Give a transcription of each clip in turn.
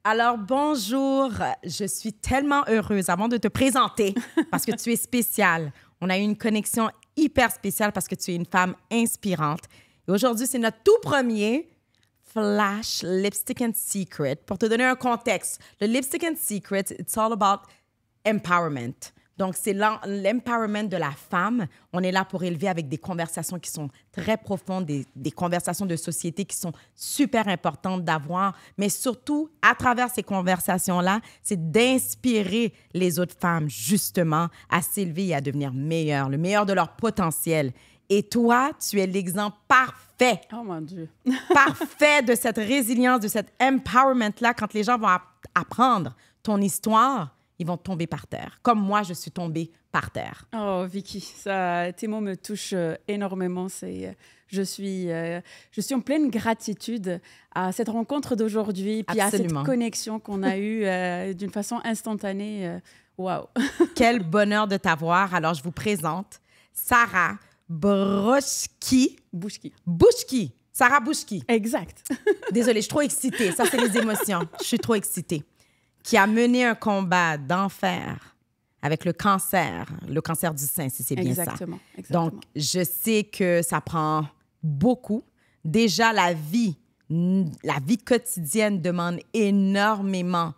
Alors, bonjour. Je suis tellement heureuse avant de te présenter parce que tu es spéciale. On a eu une connexion hyper spéciale parce que tu es une femme inspirante. Et aujourd'hui, c'est notre tout premier Flash Lipstick and Secret. Pour te donner un contexte, le Lipstick and Secret, it's all about empowerment. Donc, c'est l'empowerment de la femme. On est là pour élever avec des conversations qui sont très profondes, des conversations de société qui sont super importantes d'avoir. Mais surtout, à travers ces conversations-là, c'est d'inspirer les autres femmes, justement, à s'élever et à devenir meilleures, le meilleur de leur potentiel. Et toi, tu es l'exemple parfait. Oh mon Dieu. Parfait de cette résilience, de cet empowerment-là. Quand les gens vont apprendre ton histoire, ils vont tomber par terre. Comme moi, je suis tombée par terre. Oh, Vicky, tes mots me touchent énormément. Je suis en pleine gratitude à cette rencontre d'aujourd'hui, puis Absolument. à cette connexion qu'on a eue d'une façon instantanée. Waouh! Quel bonheur de t'avoir. Alors, je vous présente Sarah Bouchki. Bouchki. Sarah Bouchki. Exact. Désolée, je suis trop excitée. Ça, c'est les émotions. Je suis trop excitée. Qui a mené un combat d'enfer avec le cancer du sein, si c'est bien Exactement. Donc, je sais que ça prend beaucoup. Déjà, la vie quotidienne demande énormément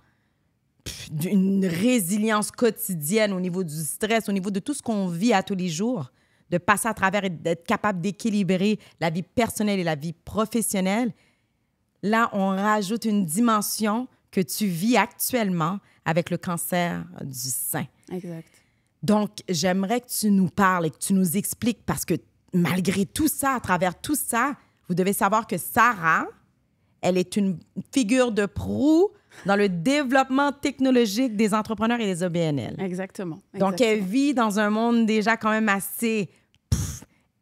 d'une résilience quotidienne au niveau du stress, au niveau de tout ce qu'on vit à tous les jours, de passer à travers et d'être capable d'équilibrer la vie personnelle et la vie professionnelle. Là, on rajoute une dimension que tu vis actuellement avec le cancer du sein. Exact. Donc, j'aimerais que tu nous parles et que tu nous expliques parce que malgré tout ça, à travers tout ça, vous devez savoir que Sarah, elle est une figure de proue dans le développement technologique des entrepreneurs et des OBNL. Exactement. Donc, elle vit dans un monde déjà quand même assez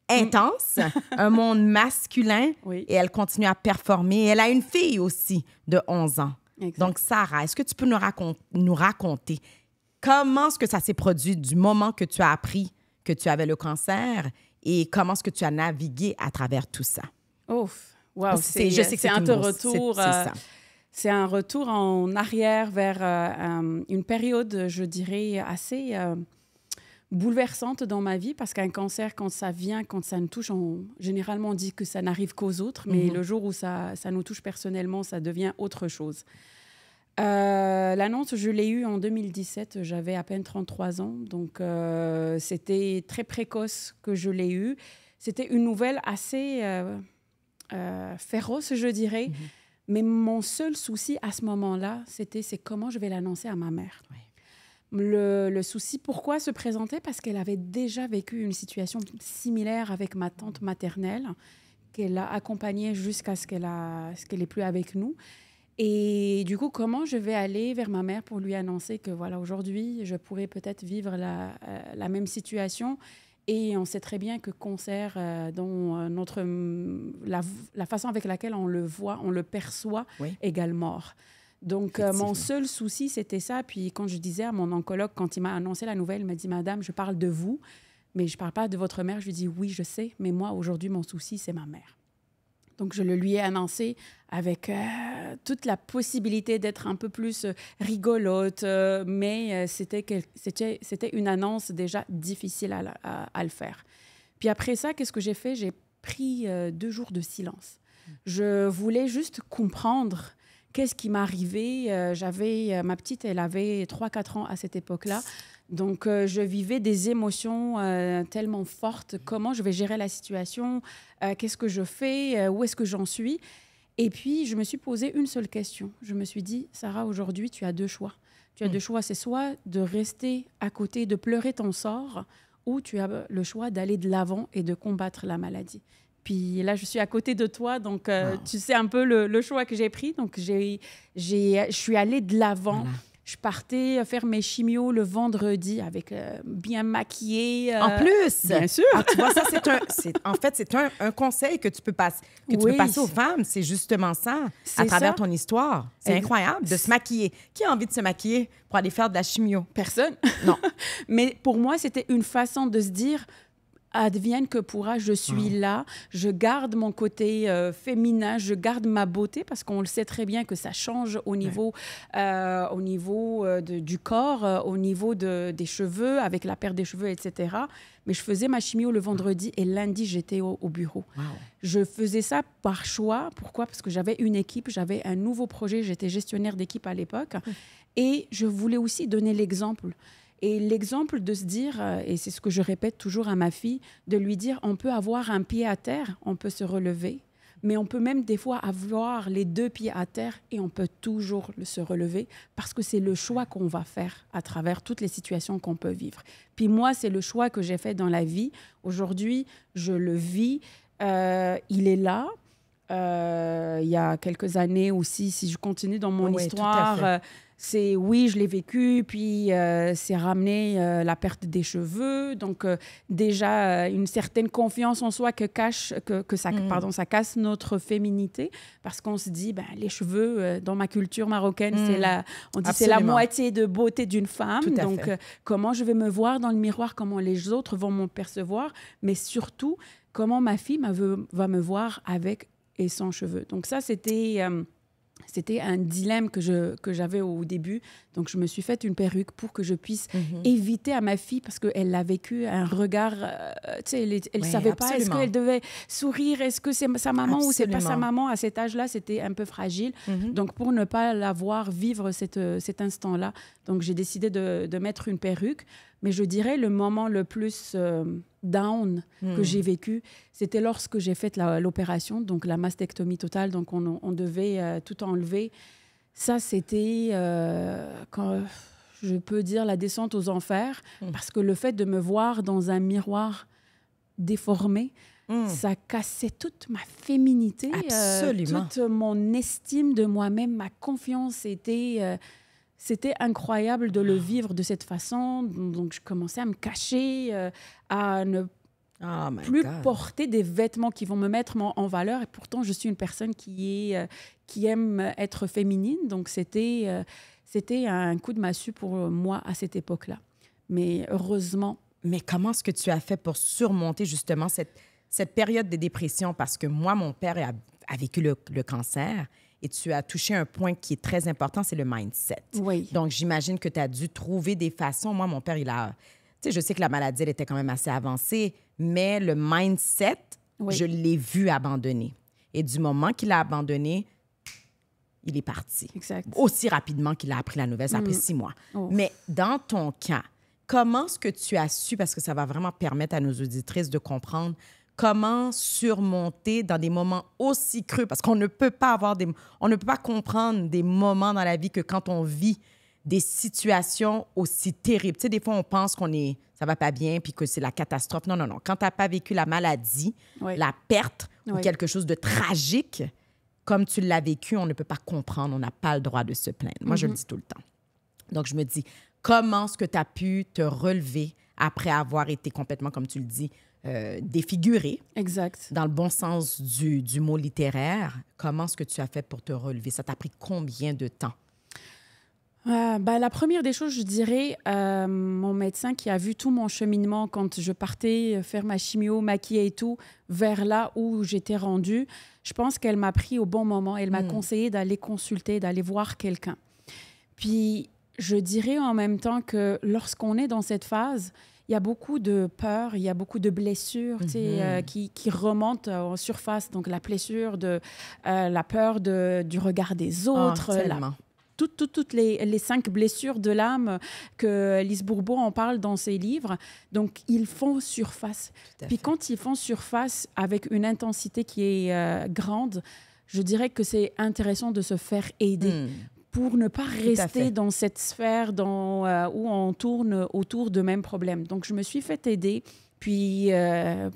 intense, un monde masculin, oui. Et elle continue à performer. Elle a une fille aussi de 11 ans. Exact. Donc, Sarah, est-ce que tu peux nous raconter comment est-ce que ça s'est produit du moment que tu as appris que tu avais le cancer et comment est-ce que tu as navigué à travers tout ça? Ouf! Wow! Je sais que c'est un retour. C'est un retour en arrière vers une période, je dirais, assez bouleversante dans ma vie parce qu'un cancer, quand ça vient, quand ça nous touche, généralement on dit que ça n'arrive qu'aux autres, mais le jour où ça nous touche personnellement, ça devient autre chose. L'annonce, je l'ai eue en 2017, j'avais à peine 33 ans, donc c'était très précoce que je l'ai eue. C'était une nouvelle assez féroce, je dirais, mais mon seul souci à ce moment-là, c'est comment je vais l'annoncer à ma mère. Oui. Le souci, pourquoi se présenter? Parce qu'elle avait déjà vécu une situation similaire avec ma tante maternelle, qu'elle a accompagnée jusqu'à ce qu'elle n'est plus avec nous. Et du coup, comment je vais aller vers ma mère pour lui annoncer que voilà, aujourd'hui, je pourrais peut-être vivre la même situation. Et on sait très bien que cancer, dont la façon avec laquelle on le voit, on le perçoit, égale mort. Donc, mon seul souci, c'était ça. Puis, quand je disais à mon oncologue, quand il m'a annoncé la nouvelle, il m'a dit « Madame, je parle de vous, mais je ne parle pas de votre mère. » Je lui dis « Oui, je sais, mais moi, aujourd'hui, mon souci, c'est ma mère. » Donc, je le lui ai annoncé avec toute la possibilité d'être un peu plus rigolote, mais c'était une annonce déjà difficile à le faire. Puis après ça, qu'est-ce que j'ai fait? J'ai pris 2 jours de silence. Je voulais juste comprendre qu'est-ce qui m'arrivait. Ma petite, elle avait 3-4 ans à cette époque-là. Donc, je vivais des émotions tellement fortes. Comment je vais gérer la situation? Qu'est-ce que je fais? Où est-ce que j'en suis? Et puis, je me suis posé une seule question. Je me suis dit, Sarah, aujourd'hui, tu as 2 choix. Tu as 2 choix. C'est soit de rester à côté, de pleurer ton sort, ou tu as le choix d'aller de l'avant et de combattre la maladie. Puis là, je suis à côté de toi, donc tu sais un peu le choix que j'ai pris. Donc, je suis allée de l'avant. Voilà. Je partais faire mes chimios le vendredi avec bien maquillée. En plus! Bien sûr! Ah, tu vois, ça, c'est un conseil que tu peux passer aux femmes. C'est justement ça, à travers ton histoire. C'est incroyable de se maquiller. Qui a envie de se maquiller pour aller faire de la chimio? Personne. Non. Mais pour moi, c'était une façon de se dire... advienne que pourra, je suis là, je garde mon côté féminin, je garde ma beauté, parce qu'on le sait très bien que ça change au niveau, du corps, au niveau des cheveux, avec la perte des cheveux, etc. Mais je faisais ma chimio le vendredi et lundi, j'étais au bureau. Wow. Je faisais ça par choix. Pourquoi? Parce que j'avais une équipe, j'avais un nouveau projet, j'étais gestionnaire d'équipe à l'époque. Et je voulais aussi donner l'exemple. Et l'exemple de se dire, et c'est ce que je répète toujours à ma fille, de lui dire, on peut avoir un pied à terre, on peut se relever, mais on peut même des fois avoir les 2 pieds à terre et on peut toujours se relever parce que c'est le choix qu'on va faire à travers toutes les situations qu'on peut vivre. Puis moi, c'est le choix que j'ai fait dans la vie. Aujourd'hui, je le vis. Il est là. Il y a quelques années aussi, si je continue dans mon histoire, je l'ai vécu, puis c'est ramené la perte des cheveux, donc déjà une certaine confiance en soi ça casse notre féminité, parce qu'on se dit, les cheveux, dans ma culture marocaine, c'est la moitié de beauté d'une femme, donc comment je vais me voir dans le miroir, comment les autres vont me percevoir, mais surtout, comment ma fille va me voir avec et sans cheveux. Donc ça, c'était un dilemme que j'avais au début. Donc, je me suis fait une perruque pour que je puisse éviter à ma fille, parce qu'elle a vécu un regard... elle ne savait pas, est-ce qu'elle devait sourire, est-ce que c'est sa maman ou c'est pas sa maman. À cet âge-là, c'était un peu fragile. Donc, pour ne pas la voir vivre cet instant-là, donc j'ai décidé de mettre une perruque. Mais je dirais le moment le plus down que j'ai vécu, c'était lorsque j'ai fait l'opération, donc la mastectomie totale. Donc, on devait tout enlever. Ça, c'était, quand je peux dire, la descente aux enfers, parce que le fait de me voir dans un miroir déformé, ça cassait toute ma féminité, toute mon estime de moi-même, ma confiance était... C'était incroyable de le vivre de cette façon. Donc, je commençais à me cacher, à ne plus porter des vêtements qui vont me mettre en valeur. Et pourtant, je suis une personne qui aime être féminine. Donc, c'était un coup de massue pour moi à cette époque-là. Mais heureusement... Mais comment est-ce que tu as fait pour surmonter justement cette période de dépression? Parce que moi, mon père a vécu le cancer. Et tu as touché un point qui est très important, c'est le mindset. Oui. Donc, j'imagine que tu as dû trouver des façons. Moi, mon père, je sais que la maladie, elle était quand même assez avancée, mais le mindset, je l'ai vu abandonner. Et du moment qu'il a abandonné, il est parti. Exact. Aussi rapidement qu'il a appris la nouvelle, ça a pris 6 mois. Oh. Mais dans ton cas, comment est-ce que tu as su, parce que ça va vraiment permettre à nos auditrices de comprendre comment surmonter dans des moments aussi creux, parce qu'on ne peut pas comprendre des moments dans la vie que quand on vit des situations aussi terribles. Tu sais, des fois, on pense ça va pas bien puis que c'est la catastrophe. Non. Quand tu n'as pas vécu la maladie, la perte ou quelque chose de tragique, comme tu l'as vécu, on ne peut pas comprendre. On n'a pas le droit de se plaindre. Moi, je le dis tout le temps. Donc, je me dis, comment est-ce que tu as pu te relever après avoir été complètement, comme tu le dis, défiguré. Exact. Dans le bon sens du mot littéraire. Comment est-ce que tu as fait pour te relever? Ça t'a pris combien de temps? La première des choses, je dirais, mon médecin qui a vu tout mon cheminement quand je partais faire ma chimio, maquiller et tout, vers là où j'étais rendue, je pense qu'elle m'a pris au bon moment. Elle m'a conseillé d'aller consulter, d'aller voir quelqu'un. Puis, je dirais en même temps que lorsqu'on est dans cette phase, il y a beaucoup de peur, il y a beaucoup de blessures qui remontent en surface. Donc, la blessure, la peur du regard des autres. Toutes les 5 blessures de l'âme que Lise Bourbeau en parle dans ses livres. Donc, ils font surface. Puis quand ils font surface avec une intensité qui est grande, je dirais que c'est intéressant de se faire aider. Pour ne pas rester dans cette sphère où on tourne autour de mêmes problèmes. Donc, je me suis fait aider. Puis,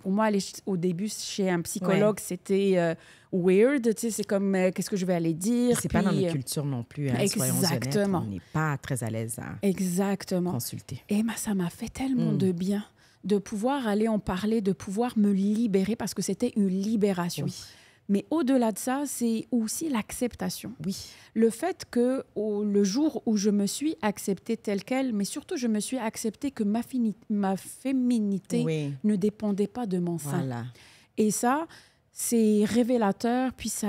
pour moi, aller au début chez un psychologue, c'était weird. Tu sais, c'est comme, qu'est-ce que je vais aller dire? C'est pas dans notre culture non plus, hein, soyons honnêtes. On n'est pas très à l'aise à consulter. Et ça m'a fait tellement de bien de pouvoir aller en parler, de pouvoir me libérer, parce que c'était une libération. Oui. Mais au-delà de ça, c'est aussi l'acceptation. Oui. Le fait que le jour où je me suis acceptée telle qu'elle, mais surtout je me suis acceptée que ma féminité ne dépendait pas de mon sein. Voilà. Et ça, c'est révélateur, puis ça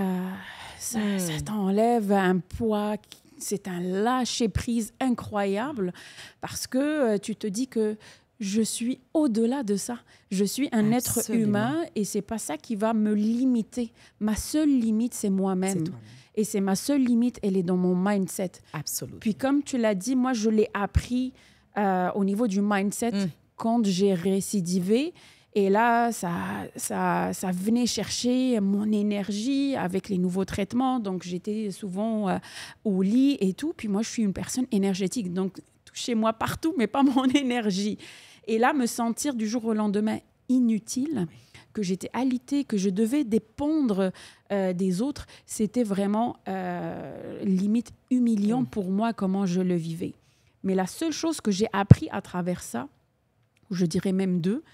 t'enlève un poids. C'est un lâcher-prise incroyable parce que tu te dis que je suis au-delà de ça. Je suis un être humain et c'est pas ça qui va me limiter. Ma seule limite, c'est moi-même. Et c'est ma seule limite, elle est dans mon mindset. Absolument. Puis comme tu l'as dit, moi, je l'ai appris au niveau du mindset quand j'ai récidivé. Et là, ça venait chercher mon énergie avec les nouveaux traitements. Donc, j'étais souvent au lit et tout. Puis moi, je suis une personne énergétique. Donc, touchez-moi partout, mais pas mon énergie. Et là, me sentir du jour au lendemain inutile, que j'étais alitée, que je devais dépendre des autres, c'était vraiment limite humiliant pour moi comment je le vivais. Mais la seule chose que j'ai appris à travers ça, ou je dirais même deux,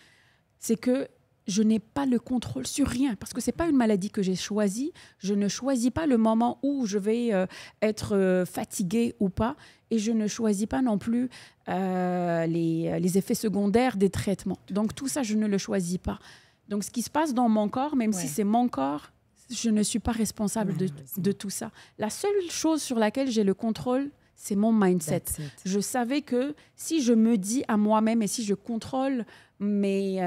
c'est que je n'ai pas le contrôle sur rien, parce que ce n'est pas une maladie que j'ai choisie. Je ne choisis pas le moment où je vais être fatiguée ou pas, et je ne choisis pas non plus les effets secondaires des traitements. Donc tout ça, je ne le choisis pas. Donc ce qui se passe dans mon corps, même si c'est mon corps, je ne suis pas responsable de tout ça. La seule chose sur laquelle j'ai le contrôle, c'est mon mindset. Je savais que si je me dis à moi-même et si je contrôle les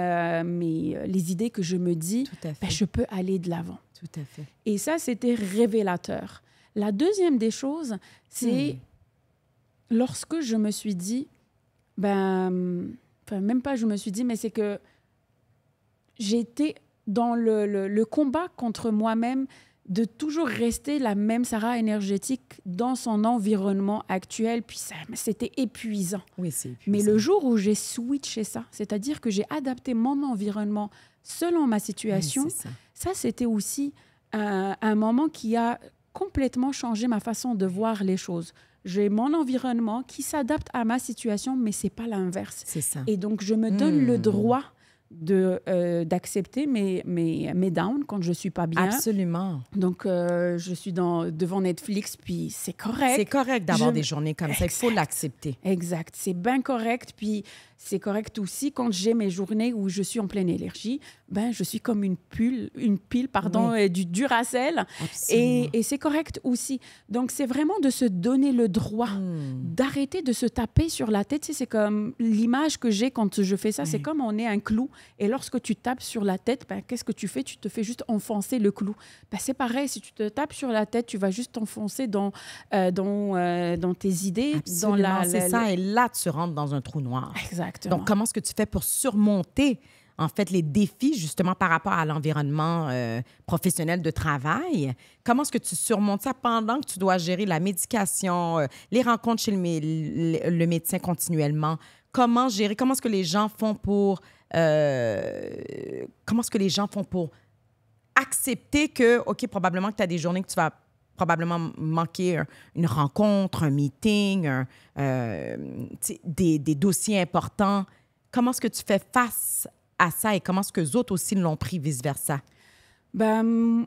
idées que je me dis, je peux aller de l'avant. Tout à fait. Et ça, c'était révélateur. La deuxième des choses, c'est lorsque je me suis dit, même pas je me suis dit, mais c'est que j'étais dans le combat contre moi-même de toujours rester la même Sarah énergétique dans son environnement actuel, puis c'était épuisant. Oui, c'est épuisant. Mais le jour où j'ai switché ça, c'est-à-dire que j'ai adapté mon environnement selon ma situation, ça c'était aussi un moment qui a complètement changé ma façon de voir les choses. J'ai mon environnement qui s'adapte à ma situation, mais c'est pas l'inverse. C'est ça. Et donc, je me donne le droit d'accepter mes downs quand je suis pas bien. Absolument. Donc, je suis devant Netflix, puis c'est correct. C'est correct d'avoir des journées comme ça. Il faut l'accepter. Exact. C'est bien correct. Puis, c'est correct aussi quand j'ai mes journées où je suis en pleine énergie. Je suis comme une pile, du Duracell. Et c'est correct aussi. Donc, c'est vraiment de se donner le droit d'arrêter de se taper sur la tête. Tu sais, c'est comme l'image que j'ai quand je fais ça. C'est comme on est un clou. Et lorsque tu tapes sur la tête, qu'est-ce que tu fais? Tu te fais juste enfoncer le clou. C'est pareil. Si tu te tapes sur la tête, tu vas juste t'enfoncer dans tes idées. Absolument, c'est ça. Et là, tu rentres dans un trou noir. Exactement. Donc, comment est-ce que tu fais pour surmonter, en fait, les défis, justement, par rapport à l'environnement professionnel de travail? Comment est-ce que tu surmontes ça pendant que tu dois gérer la médication, les rencontres chez le médecin continuellement? Comment gérer? Comment est-ce que les gens font pour accepter que, OK, probablement que tu as des journées que tu vas probablement manquer une rencontre, un meeting, des dossiers importants. Comment est-ce que tu fais face à ça et comment est-ce que les autres aussi l'ont pris vice-versa? Dans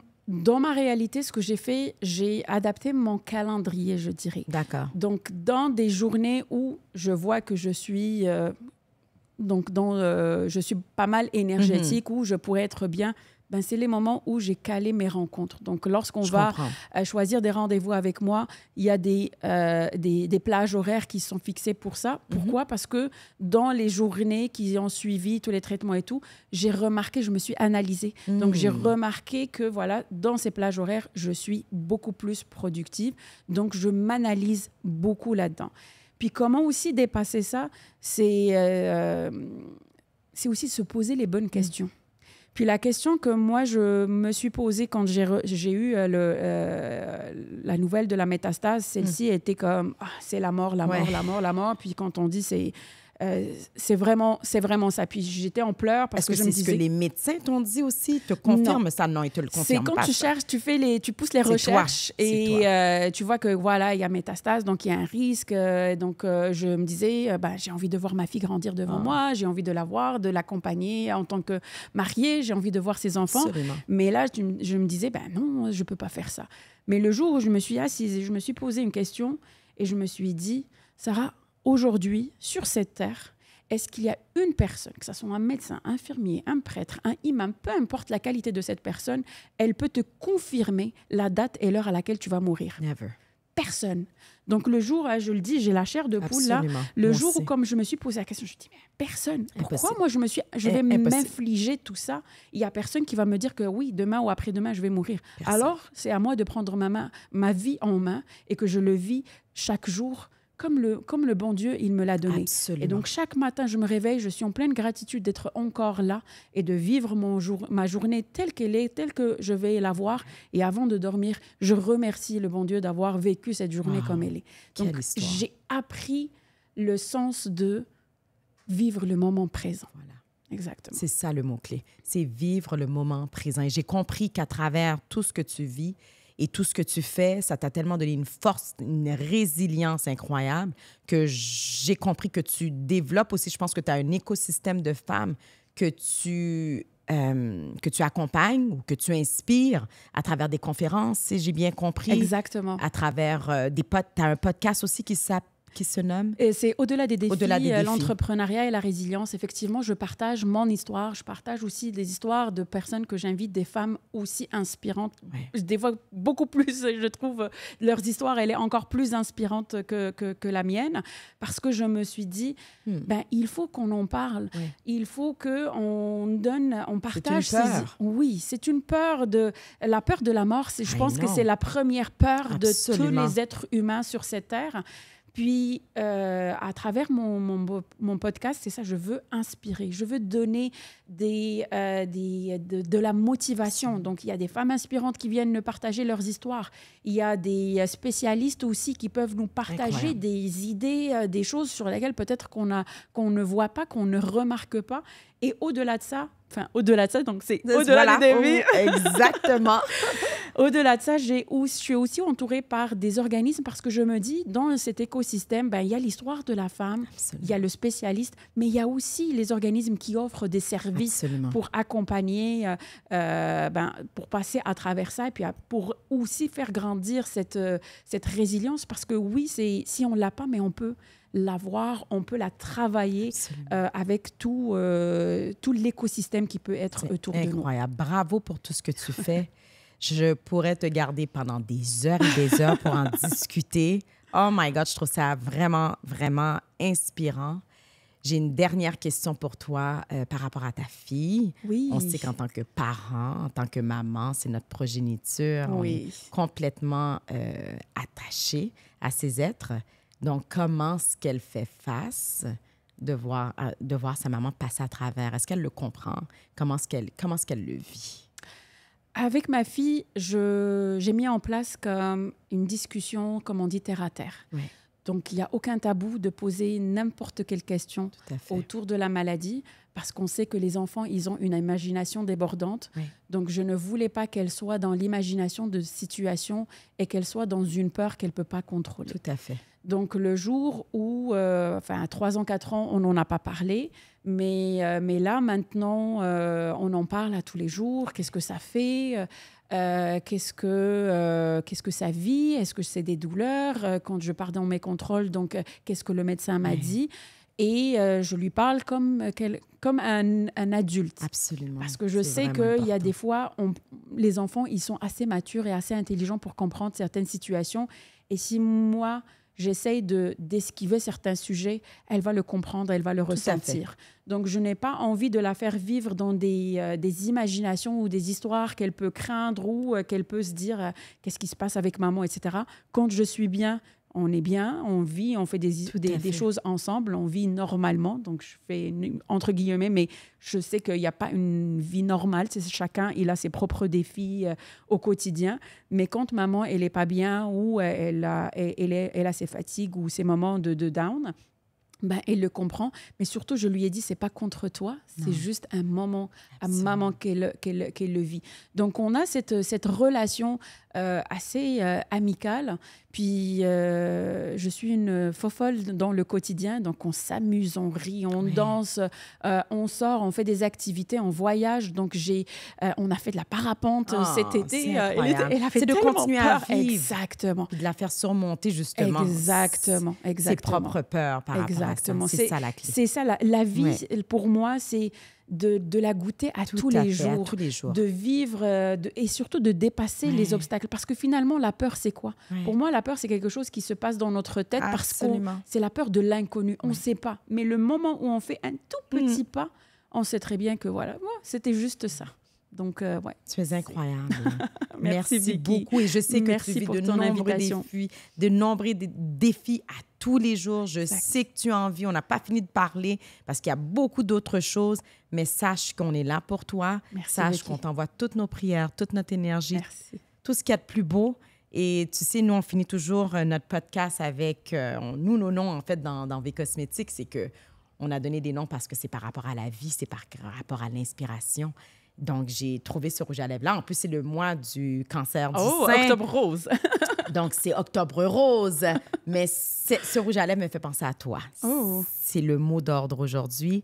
ma réalité, ce que j'ai fait, j'ai adapté mon calendrier, je dirais. D'accord. Donc, dans des journées où je vois que je suis... je suis pas mal énergétique, où je pourrais être bien... c'est les moments où j'ai calé mes rencontres. Donc, lorsqu'on va choisir des rendez-vous avec moi, il y a des plages horaires qui sont fixées pour ça. Pourquoi? Parce que dans les journées qui ont suivi tous les traitements et tout, j'ai remarqué, je me suis analysée. Donc, j'ai remarqué que, dans ces plages horaires, je suis beaucoup plus productive. Donc, je m'analyse beaucoup là-dedans. Puis, comment aussi dépasser ça? C'est aussi se poser les bonnes questions. Puis la question que moi, je me suis posée quand j'ai eu la nouvelle de la métastase, celle-ci était comme, c'est la mort. Puis quand on dit c'est c'est vraiment ça. Puis j'étais en pleurs parce que je me disais... Est-ce que c'est ce que les médecins t'ont dit aussi? Te confirment ça? Non, ils te le confirment pas. C'est quand tu cherches, tu pousses les recherches et tu vois que voilà, il y a métastase, donc il y a un risque. Donc je me disais, j'ai envie de voir ma fille grandir devant moi, j'ai envie de la voir, de l'accompagner en tant que mariée, j'ai envie de voir ses enfants. Absolument. Mais là, je me disais, non, je peux pas faire ça. Mais le jour où je me suis assise et je me suis posé une question et je me suis dit, Sarah, aujourd'hui, sur cette terre, est-ce qu'il y a une personne, que ce soit un médecin, un infirmier, un prêtre, un imam, peu importe la qualité de cette personne, elle peut te confirmer la date et l'heure à laquelle tu vas mourir? Never. Personne. Donc le jour, je le dis, j'ai la chair de poule là. Le Moi jour aussi. où, comme je me suis posé la question, je me dis, mais personne. Pourquoi Impossible. moi je vais m'infliger tout ça? Il y a personne qui va me dire que oui, demain ou après-demain, je vais mourir. Personne. Alors, c'est à moi de prendre ma vie en main et que je le vis chaque jour comme le bon Dieu, il me l'a donné. Absolument. Et donc, chaque matin, je me réveille, je suis en pleine gratitude d'être encore là et de vivre ma journée telle qu'elle est, telle que je vais la voir. Et avant de dormir, je remercie le bon Dieu d'avoir vécu cette journée comme elle est. Donc, j'ai appris le sens de vivre le moment présent. Voilà. Exactement. C'est ça le mot-clé. C'est vivre le moment présent. Et j'ai compris qu'à travers tout ce que tu vis, et tout ce que tu fais, ça t'a tellement donné une force, une résilience incroyable que j'ai compris que tu développes aussi. Je pense que tu as un écosystème de femmes que tu accompagnes ou que tu inspires à travers des conférences, si j'ai bien compris. Exactement. À travers tu as un podcast aussi qui se nomme? Et c'est Au-delà des défis, l'entrepreneuriat et la résilience. Effectivement, je partage mon histoire. Je partage aussi des histoires de personnes que j'invite, des femmes aussi inspirantes. Ouais. Des fois, beaucoup plus, je trouve, leurs histoires, elle est encore plus inspirante que la mienne. Parce que je me suis dit, il faut qu'on en parle. Ouais. Il faut qu'on partage. C'est une peur. Oui, c'est une peur la peur de la mort. Je pense que c'est la première peur de tous les êtres humains sur cette terre. Puis, à travers mon podcast, c'est ça, je veux inspirer, je veux donner de la motivation. Donc, il y a des femmes inspirantes qui viennent nous partager leurs histoires. Il y a des spécialistes aussi qui peuvent nous partager des idées, des choses sur lesquelles peut-être qu'on ne voit pas, qu'on ne remarque pas. Et au-delà de ça, donc c'est au-delà des défis. Exactement. Au-delà de ça, je suis aussi entourée par des organismes parce que je me dis, dans cet écosystème, il y a l'histoire de la femme, il y a le spécialiste, mais il y a aussi les organismes qui offrent des services pour accompagner, pour passer à travers ça et puis pour aussi faire grandir cette résilience parce que oui, si on ne l'a pas, mais on peut l'avoir, on peut la travailler avec tout l'écosystème qui peut être autour de nous. Incroyable. Bravo pour tout ce que tu fais. Je pourrais te garder pendant des heures et des heures pour en discuter. Oh my God, je trouve ça vraiment, vraiment inspirant. J'ai une dernière question pour toi par rapport à ta fille. Oui. On sait qu'en tant que parent, en tant que maman, c'est notre progéniture. Oui. On est complètement attaché à ces êtres. Donc, comment est-ce qu'elle fait face de voir sa maman passer à travers? Est-ce qu'elle le comprend? Comment est-ce qu'elle le vit? Avec ma fille, j'ai mis en place comme une discussion, comme on dit, terre à terre. Oui. Donc, il n'y a aucun tabou de poser n'importe quelle question autour de la maladie parce qu'on sait que les enfants, ils ont une imagination débordante. Oui. Donc, je ne voulais pas qu'elle soit dans l'imagination de situations et qu'elle soit dans une peur qu'elle ne peut pas contrôler. Tout à fait. Donc, le jour où, à 3 ans, 4 ans, on n'en a pas parlé, mais là, maintenant, on en parle à tous les jours. Qu'est-ce que ça fait? Qu'est-ce que ça vit? Est-ce que c'est des douleurs? Quand je pars dans mes contrôles, donc, qu'est-ce que le médecin m'a dit? Et je lui parle comme un adulte. Absolument. Parce que je sais qu'il y a des fois, les enfants, ils sont assez matures et assez intelligents pour comprendre certaines situations. Et si moi, j'essaye d'esquiver certains sujets, elle va le comprendre, elle va le ressentir. Donc, je n'ai pas envie de la faire vivre dans des imaginations ou des histoires qu'elle peut craindre ou qu'elle peut se dire qu'est-ce qui se passe avec maman, etc. Quand je suis bien, on est bien, on vit, on fait des choses ensemble, on vit normalement. Donc, je fais entre guillemets, mais je sais qu'il n'y a pas une vie normale. Chacun, il a ses propres défis au quotidien. Mais quand maman, elle n'est pas bien ou elle a ses fatigues ou ses moments de down, Ben, elle le comprend, mais surtout, je lui ai dit, c'est pas contre toi, c'est juste un moment à Absolument. maman qu'elle le vit. Donc, on a cette relation assez amicale. Puis, je suis une fofolle dans le quotidien, donc on s'amuse, on rit, on danse, on sort, on fait des activités, on voyage. Donc, on a fait de la parapente cet été. C'est incroyable. Elle a fait C'est de tellement continuer peur. à vivre. Exactement. Puis de la faire surmonter, justement. Exactement. Ses propres peurs par rapport Exactement. à ça. C'est ça la clé. C'est ça, la vie, pour moi, c'est de la goûter à tous les jours. À tous les jours. De vivre et surtout de dépasser les obstacles. Parce que finalement, la peur, c'est quoi? Pour moi, la peur, c'est quelque chose qui se passe dans notre tête parce que c'est la peur de l'inconnu. On ne sait pas. Mais le moment où on fait un tout petit pas, on sait très bien que voilà, c'était juste ça. Donc, ouais. Tu es incroyable. Merci Vicky. Beaucoup. Et je sais que Merci tu vis pour de ton nombreux défis à tous les jours. Je sais que tu as envie. On n'a pas fini de parler parce qu'il y a beaucoup d'autres choses. Mais sache qu'on est là pour toi. Merci, sache Vicky. qu'on t'envoie toutes nos prières, toute notre énergie, Merci. tout ce qu'il y a de plus beau. Et tu sais, nous, on finit toujours notre podcast avec... nous, nos noms, en fait, dans V-Cosmétiques, c'est qu'on a donné des noms parce que c'est par rapport à la vie, c'est par rapport à l'inspiration. Donc, j'ai trouvé ce rouge à lèvres-là. En plus, c'est le mois du cancer du sein. Octobre rose. Donc, c'est Octobre rose. Mais ce rouge à lèvres me fait penser à toi. C'est le mot d'ordre aujourd'hui.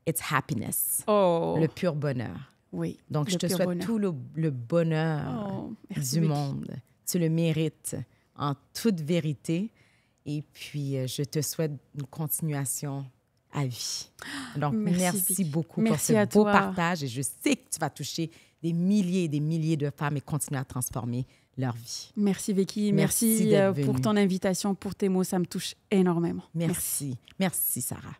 It's happiness. Le pur bonheur. Oui. Donc, je te souhaite tout le bonheur du monde. Tu le mérites en toute vérité. Et puis, je te souhaite une continuation à vie. Donc, merci beaucoup pour ce beau partage. Et je sais que tu vas toucher des milliers et des milliers de femmes et continuer à transformer leur vie. Merci Vicky. Merci pour ton invitation, pour tes mots. Ça me touche énormément. Merci. Merci, Sarah.